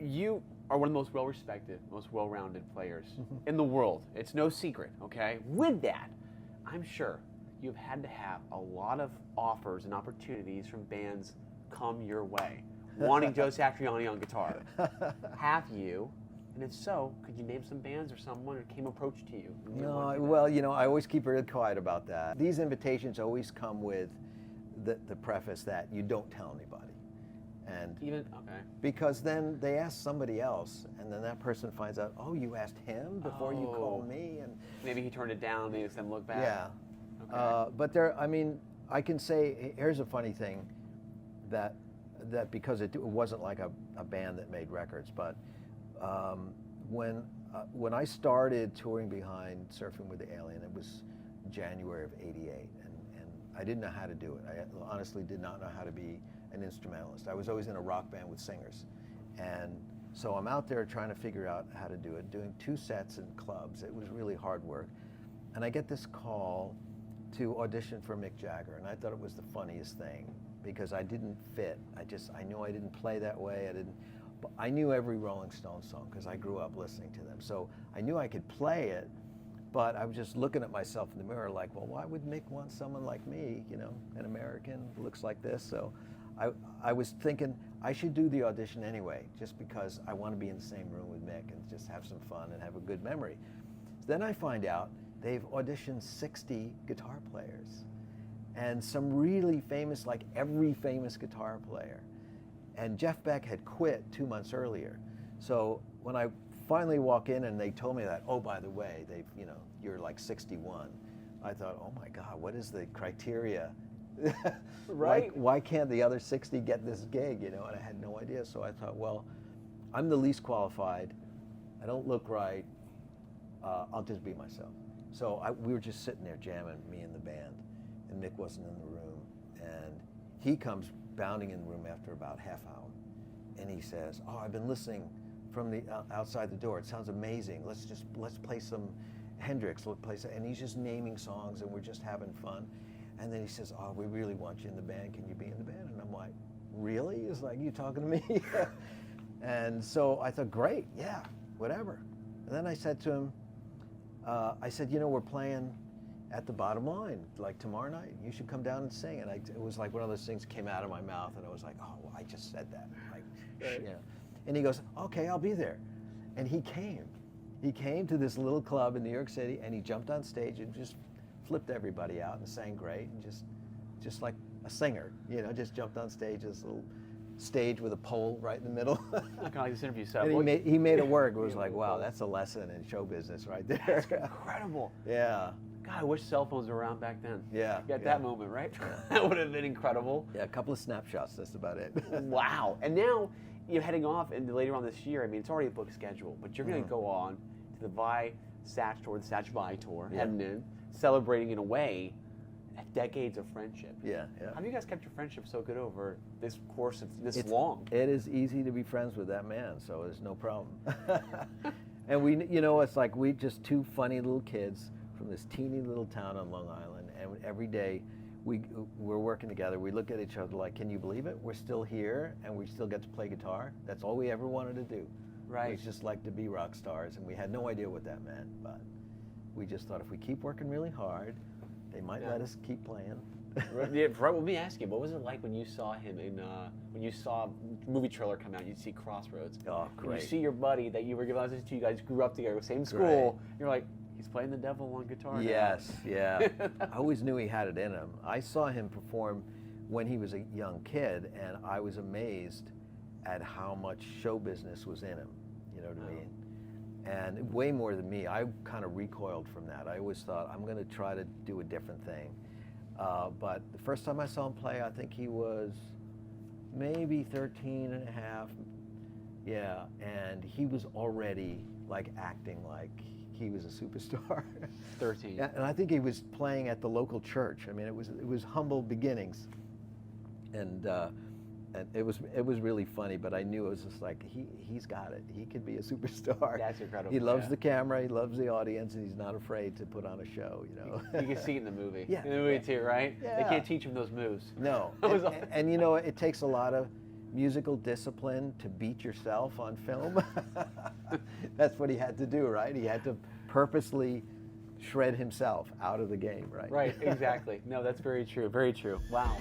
you are one of the most well-respected, most well-rounded players in the world. It's no secret, okay? With that, I'm sure you've had to have a lot of offers and opportunities from bands come your way, wanting Joe Satriani on guitar. Have you? And if so, could you name some bands or someone who came approached to you? No, well, you know, I always keep really quiet about that. These invitations always come with the preface that you don't tell anybody. And Okay. because then they ask somebody else, and then that person finds out, oh, you asked him before you called me, and maybe he turned it down, maybe it's them look back. yeah. Okay. But there, I mean, I can say, here's a funny thing, that because it wasn't like a band that made records, but when I started touring behind Surfing with the Alien, it was January of '88, and I didn't know how to do it. I honestly did not know how to be an instrumentalist. I was always in a rock band with singers, and so I'm out there trying to figure out how to do it, doing 2 sets in clubs. It was really hard work, and I get this call to audition for Mick Jagger, and I thought it was the funniest thing because I didn't fit. I knew I didn't play that way. I knew every Rolling Stones song because I grew up listening to them, so I knew I could play it. But I was just looking at myself in the mirror like, well, why would Mick want someone like me, you know, an American, looks like this? So I was thinking I should do the audition anyway, just because I want to be in the same room with Mick and just have some fun and have a good memory. Then I find out they've auditioned 60 guitar players and some really famous, like every famous guitar player. And Jeff Beck had quit 2 months earlier. So when I finally walk in and they told me that, oh, by the way, you're like 61, I thought, oh my God, what is the criteria? Right. Why can't the other 60 get this gig, you know? And I had no idea. So I thought, well, I'm the least qualified. I don't look right. I'll just be myself. So we were just sitting there jamming, me and the band, and Mick wasn't in the room. And he comes bounding in the room after about half hour, and he says, oh, I've been listening from the outside the door. It sounds amazing. Let's play some Hendrix. And he's just naming songs, and we're just having fun. And then he says, oh, we really want you in the band. Can you be in the band? And I'm like, really? He's like, you talking to me? And so I thought, great, yeah, whatever. And then I said to him, you know, we're playing at the Bottom Line, like tomorrow night. You should come down and sing. And it was like one of those things came out of my mouth, and I was like, oh, well, I just said that. Like, right. You know. And he goes, okay, I'll be there. And he came. He came to this little club in New York City, and he jumped on stage and just flipped everybody out and sang great, and just like a singer, you know, just jumped on stage, this little stage with a pole right in the middle. Kind of like this interview stuff. And he made it work. It was like, wow, that's a lesson in show business right there. That's incredible. Yeah. God, I wish cell phones were around back then. Yeah. You got that moment, right? That would have been incredible. Yeah, a couple of snapshots, that's about it. Wow. And now you're heading off, and later on this year, I mean, it's already a booked schedule, but you're going to go on to the Vai Satch tour, the Satch Vai tour, heading in, celebrating in a way decades of friendship. Yeah, yeah. How have you guys kept your friendship so good over this course of this long? It is easy to be friends with that man, so there's no problem. And we, you know, it's like we just 2 funny little kids from this teeny little town on Long Island, and every day we're working together. We look at each other like, can you believe it? We're still here, and we still get to play guitar. That's all we ever wanted to do. Right. We just like to be rock stars, and we had no idea what that meant, but we just thought if we keep working really hard, they might let us keep playing. Right, let me ask you, what was it like when you saw him when you saw a movie trailer come out, you'd see Crossroads? Oh, great. And you see your buddy that you were giving auditions to, you guys grew up together, same school, you're like, he's playing the devil on guitar Yes, yeah. I always knew he had it in him. I saw him perform when he was a young kid, and I was amazed at how much show business was in him, you know what I mean? And way more than me. I kind of recoiled from that. I always thought, I'm going to try to do a different thing. But the first time I saw him play, I think he was maybe 13 and a half. Yeah, and he was already like acting like he was a superstar. 13. Yeah, and I think he was playing at the local church. I mean, it was humble beginnings. And it was really funny, but I knew it was just like, he's got it. He could be a superstar. That's incredible. He loves the camera, he loves the audience, and he's not afraid to put on a show, you know. You can see it in the movie. Yeah. In the movie too, right? Yeah. They can't teach him those moves. No. And you know, it takes a lot of musical discipline to beat yourself on film. That's what he had to do, right? He had to purposely shred himself out of the game, right? Right, exactly. No, that's very true. Very true. Wow.